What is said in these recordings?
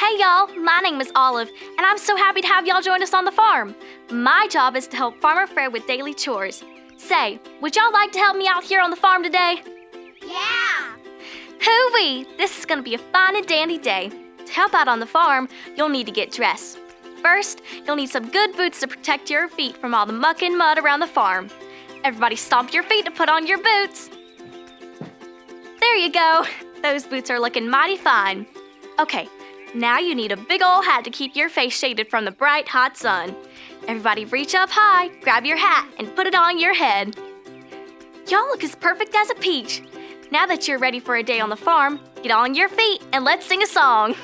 Hey y'all, my name is Olive, and I'm so happy to have y'all join us on the farm. My job is to help Farmer Fred with daily chores. Say, would y'all like to help me out here on the farm today? Yeah! Hoo-wee! This is gonna be a fine and dandy day. To help out on the farm, you'll need to get dressed. First, you'll need some good boots to protect your feet from all the muck and mud around the farm. Everybody stomp your feet to put on your boots. There you go. Those boots are looking mighty fine. Okay, now you need a big ol' hat to keep your face shaded from the bright, hot sun. Everybody reach up high, grab your hat, and put it on your head. Y'all look as perfect as a peach. Now that you're ready for a day on the farm, get on your feet and let's sing a song.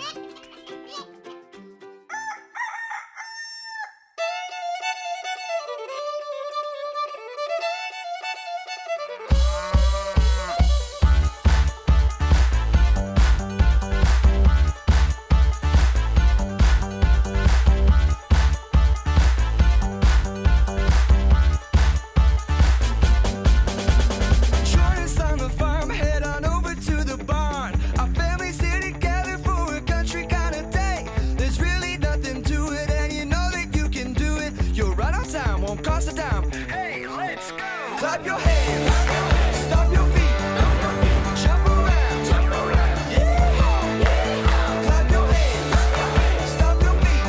Clap your hands, stomp your feet, jump around, yeah. Clap your hands, stomp your feet,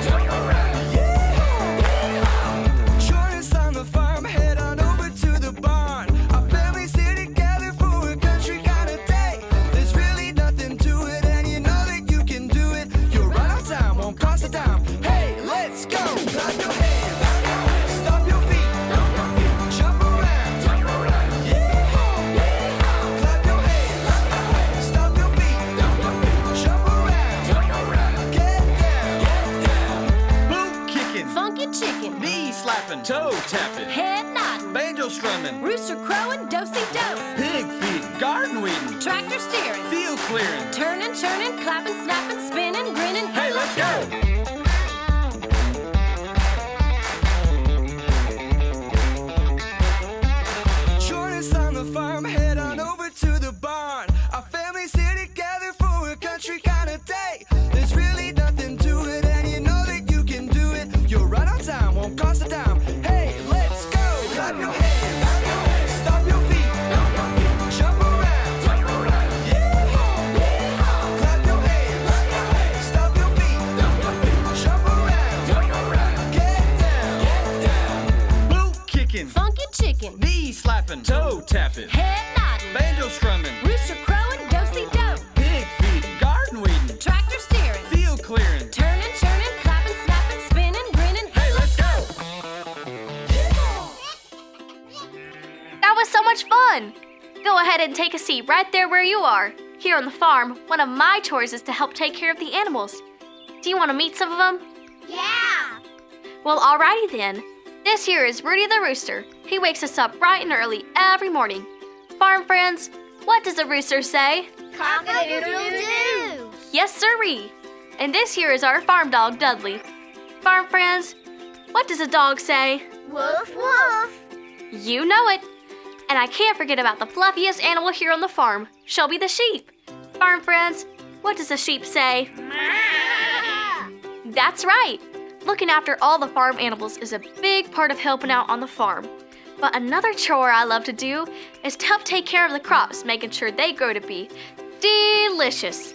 jump around, yeah. Join us on the farm, head on over to the barn. Our families here together for a country kind of day. There's really nothing to it, and you know that you can do it. You're right on time, won't cost a dime. Hey, let's go. Clap your hands, stomp your feet. Chicken, knee slapping, toe tapping, head nodding, banjo strumming, rooster crowing, do-si-do, pig feeding, garden weeding, tractor steering, field clearing, turning, churning, clapping, snapping, spinning, grinning. Hey, let's go! Join us on the farm, head on over to the barn. Our families here together for a country kind of day. There's really nothing to it, and you know that you can do it. You're right on time, won't cost a dime. Hey, let's go! Clap your hands, stomp your feet, jump around, yeah. Clap your hands, stomp your feet, jump around, get down. Boot kicking, Funky chicken, knee slapping, toe tapping, head nodding, banjo strumming, rooster crowing, do-si-do, pig feeding, garden weeding, tractor steering, field clearing, turning, churning, clapping, snapping, spinning, grinning. Hey, let's go! That was so much fun! Go ahead and take a seat right there where you are. Here on the farm, one of my chores is to help take care of the animals. Do you want to meet some of them? Yeah! Well, alrighty then. This here is Rudy the Rooster. He wakes us up bright and early every morning. Farm friends, what does a rooster say? Cock-a-doodle-doo! Yes, sirree. And this here is our farm dog, Dudley. Farm friends, what does a dog say? Woof, woof! You know it. And I can't forget about the fluffiest animal here on the farm, Shelby the sheep. Farm friends, what does a sheep say? That's right. Looking after all the farm animals is a big part of helping out on the farm. But another chore I love to do is to help take care of the crops, making sure they grow to be delicious.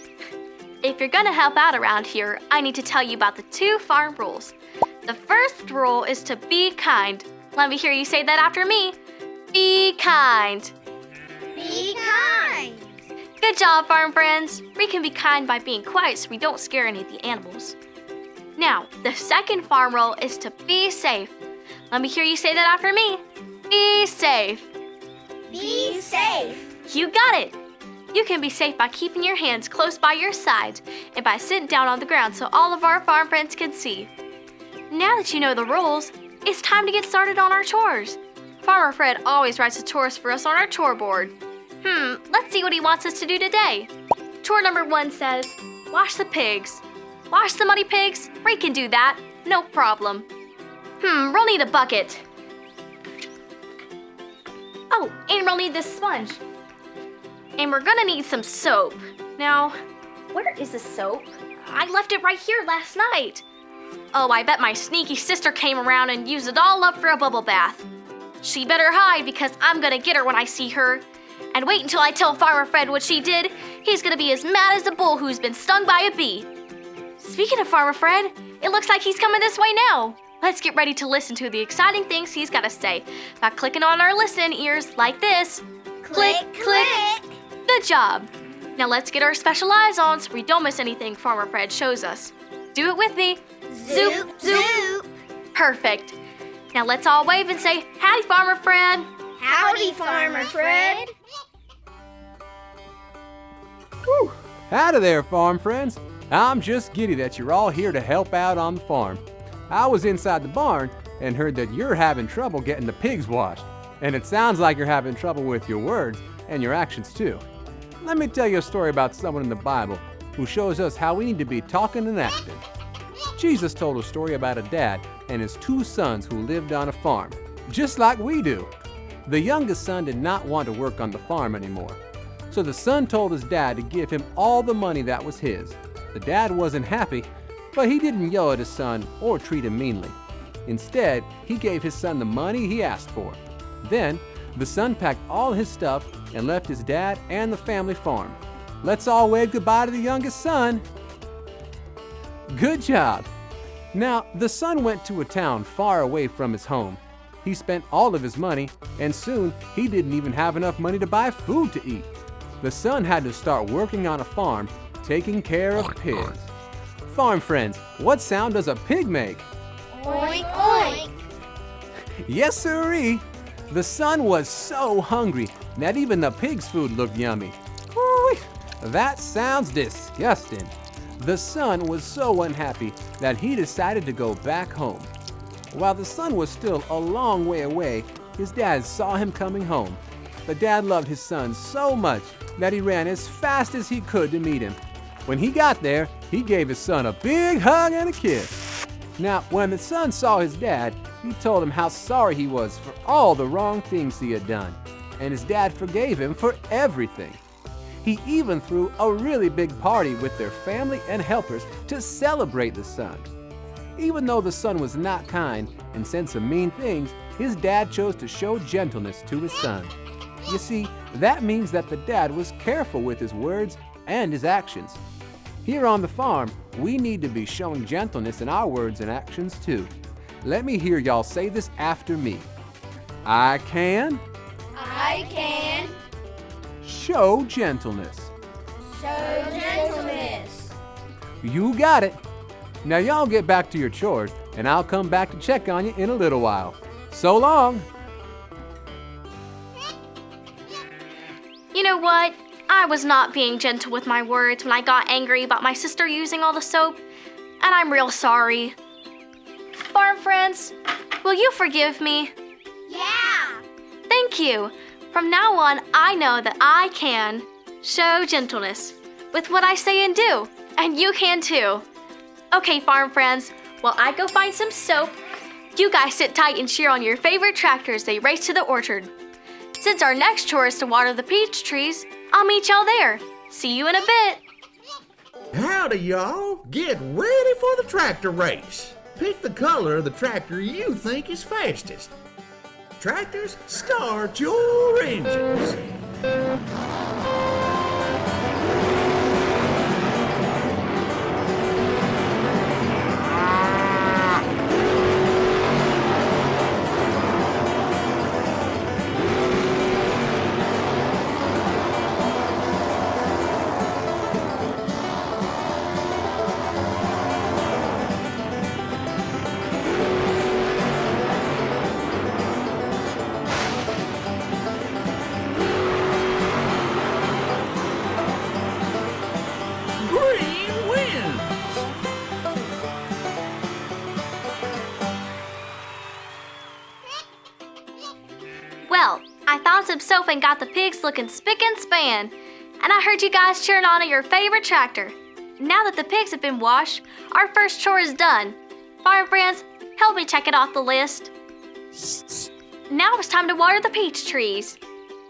If you're gonna help out around here, I need to tell you about the 2 farm rules. The first rule is to be kind. Let me hear you say that after me. Be kind. Be kind! Good job, farm friends. We can be kind by being quiet so we don't scare any of the animals. Now, the second farm rule is to be safe. Let me hear you say that after me. Be safe. Be safe! You got it. You can be safe by keeping your hands close by your sides and by sitting down on the ground so all of our farm friends can see. Now that you know the rules, it's time to get started on our chores. Farmer Fred always writes the chores for us on our chore board. Let's see what he wants us to do today. Chore number 1 says, wash the pigs. Wash the muddy pigs? We can do that. No problem. We'll need a bucket. Oh, and we'll need this sponge. And we're gonna need some soap. Now, Where is the soap? I left it right here last night. Oh, I bet my sneaky sister came around and used it all up for a bubble bath. She better hide because I'm gonna get her when I see her. And wait until I tell Farmer Fred what she did. He's gonna be as mad as a bull who's been stung by a bee. Speaking of Farmer Fred, it looks like he's coming this way now. Let's get ready to listen to the exciting things he's gotta say by clicking on our listening ears like this. Click, click. Good job. Now let's get our special eyes on so we don't miss anything Farmer Fred shows us. Do it with me. Zoop, zoop. Perfect. Now let's all wave and say, "Howdy, Farmer Fred." Howdy, Farmer Fred. Whew. Howdy there, farm friends. I'm just giddy that you're all here to help out on the farm. I was inside the barn and heard that you're having trouble getting the pigs washed. And it sounds like you're having trouble with your words and your actions too. Let me tell you a story about someone in the Bible who shows us how we need to be talking and acting. Jesus told a story about a dad and his two sons who lived on a farm, just like we do. The youngest son did not want to work on the farm anymore. So the son told his dad to give him all the money that was his. The dad wasn't happy, but he didn't yell at his son or treat him meanly. Instead, he gave his son the money he asked for. Then, the son packed all his stuff and left his dad and the family farm. Let's all wave goodbye to the youngest son. Good job. Now, the son went to a town far away from his home. He spent all of his money, and soon he didn't even have enough money to buy food to eat. The son had to start working on a farm, taking care of pigs. Farm friends, what sound does a pig make? Oink, oink. Yes, sirree. The son was so hungry that even the pig's food looked yummy. Whoo-wee. That sounds disgusting. The son was so unhappy that he decided to go back home. While the son was still a long way away, his dad saw him coming home. The dad loved his son so much that he ran as fast as he could to meet him. When he got there, he gave his son a big hug and a kiss. Now, when the son saw his dad, he told him how sorry he was for all the wrong things he had done, and his dad forgave him for everything. He even threw a really big party with their family and helpers to celebrate the son. Even though the son was not kind and said some mean things, his dad chose to show gentleness to his son. You see, that means that the dad was careful with his words and his actions. Here on the farm, we need to be showing gentleness in our words and actions too. Let me hear y'all say this after me. I can I can show gentleness. show gentleness. You got it. Now y'all get back to your chores, and I'll come back to check on you in a little while. So long. You know what? I was not being gentle with my words when I got angry about my sister using all the soap, and I'm real sorry. Farm friends, will you forgive me? Yeah. Thank you. From now on, I know that I can show gentleness with what I say and do, and you can too. Okay, farm friends, while I go find some soap, you guys sit tight and cheer on your favorite tractor as they race to the orchard. Since our next chore is to water the peach trees, I'll meet y'all there. See you in a bit. Howdy, y'all. Get ready for the tractor race. Pick the color of the tractor you think is fastest. Tractors, start your engines. Green wins. Well, I found some soap and got the pigs looking spick and span. And I heard you guys cheering on at your favorite tractor. Now that the pigs have been washed, our first chore is done. Farm friends, help me check it off the list. Now it's time to water the peach trees.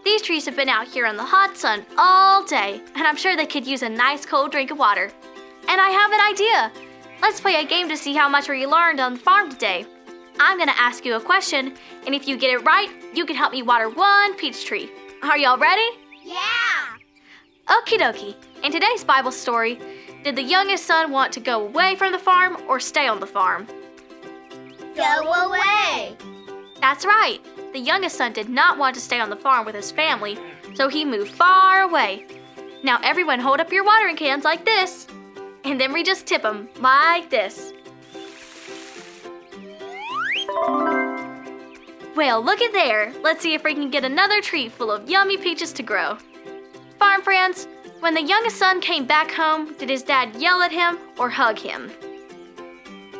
These trees have been out here in the hot sun all day, and I'm sure they could use a nice cold drink of water. And I have an idea. Let's play a game to see how much we learned on the farm today. I'm gonna ask you a question, and if you get it right, you can help me water one peach tree. Are y'all ready? Yeah. Okie dokie. In today's Bible story, did the youngest son want to go away from the farm or stay on the farm? Go away. That's right. The youngest son did not want to stay on the farm with his family, so he moved far away. Now everyone hold up your watering cans like this, and then we just tip them like this. Well, looky there. Let's see if we can get another tree full of yummy peaches to grow. Farm friends, when the youngest son came back home, did his dad yell at him or hug him?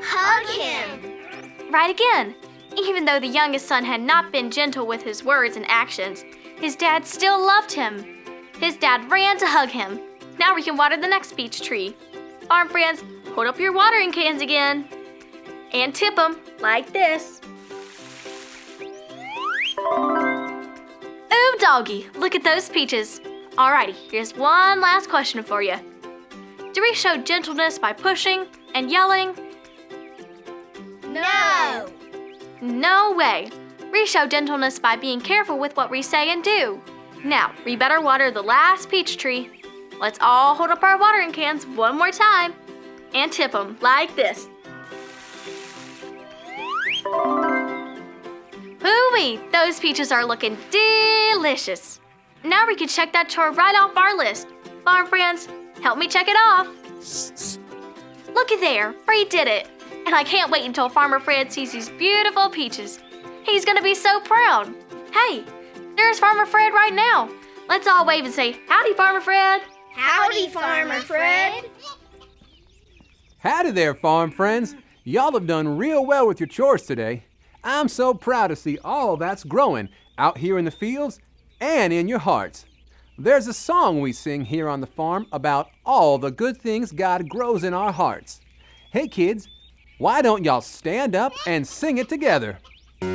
Hug him. Right again. Even though the youngest son had not been gentle with his words and actions, his dad still loved him. His dad ran to hug him. Now we can water the next peach tree. Farm friends, hold up your watering cans again. And tip them like this. Ooh, doggy, look at those peaches. Alrighty, here's one last question for you. Do we show gentleness by pushing and yelling? No. No way. We show gentleness by being careful with what we say and do. Now, we better water the last peach tree. Let's all hold up our watering cans one more time and tip them like this. Hoo-wee, those peaches are looking delicious. Now we can check that chore right off our list. Farm friends, help me check it off. Looky there, Free did it. And I can't wait until Farmer Fred sees these beautiful peaches. He's gonna be so proud. Hey, there's Farmer Fred right now. Let's all wave and say, howdy, Farmer Fred. Howdy, Farmer Fred. Howdy there, farm friends. Y'all have done real well with your chores today. I'm so proud to see all that's growing out here in the fields and in your hearts. There's a song we sing here on the farm about all the good things God grows in our hearts. Hey kids, why don't y'all stand up and sing it together? I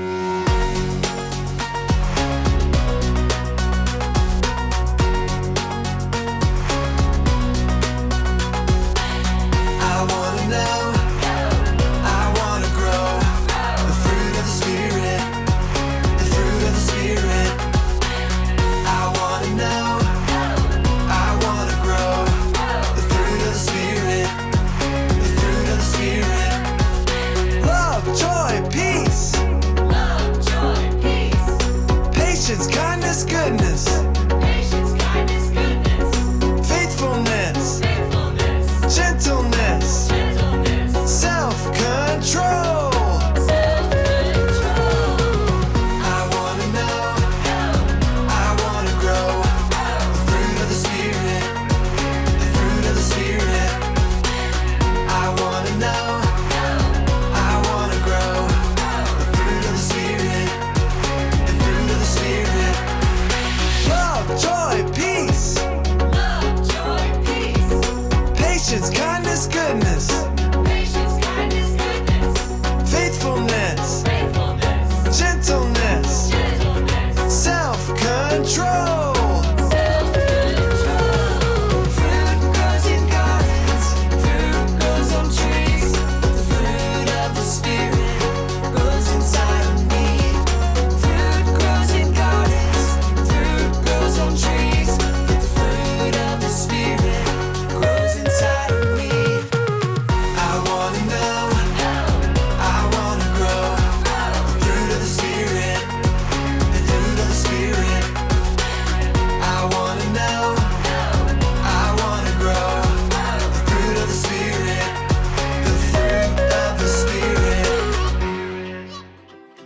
wanna know, I wanna grow the fruit of the Spirit, the fruit of the Spirit. I wanna know, I wanna grow the fruit of the Spirit, the fruit of the Spirit. Love, joy, peace. Love, joy, peace. Patience, kindness, goodness. Patience, kindness, goodness. Faithfulness. Faithfulness. Gentleness. Gentleness. Self-control. Self-control. I wanna know, I wanna grow the fruit of the Spirit, the fruit of the Spirit. I wanna know, I wanna grow the fruit of the Spirit, the fruit of the Spirit. Love, joy, peace. Love, joy, peace. Patience, kindness, goodness. Patience, kindness, goodness. Faithfulness. Faithfulness. Gentleness. Gentleness. Self-control. Self-control. Fruit grows in gardens. Fruit grows on trees. The fruit of the Spirit grows inside of me. Fruit grows in gardens. Fruit grows on trees. The fruit of the Spirit grows inside of me. I wanna know, I wanna grow the fruit of the Spirit, the fruit of the Spirit. I wanna know, I wanna grow the fruit of the Spirit, the fruit of the Spirit.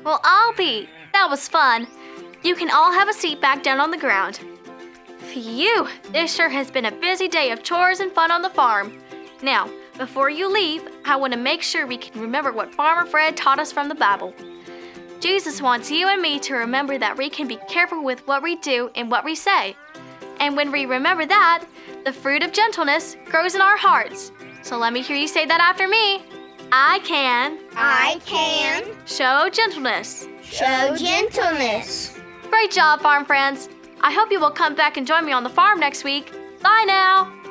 Well, I'll be. That was fun. You can all have a seat back down on the ground. Phew, this sure has been a busy day of chores and fun on the farm. Now, before you leave, I want to make sure we can remember what Farmer Fred taught us from the Bible. Jesus wants you and me to remember that we can be careful with what we do and what we say. And when we remember that, the fruit of gentleness grows in our hearts. So let me hear you say that after me. I can I can show gentleness. show gentleness. Great job, farm friends. I hope you will come back and join me on the farm next week. Bye now!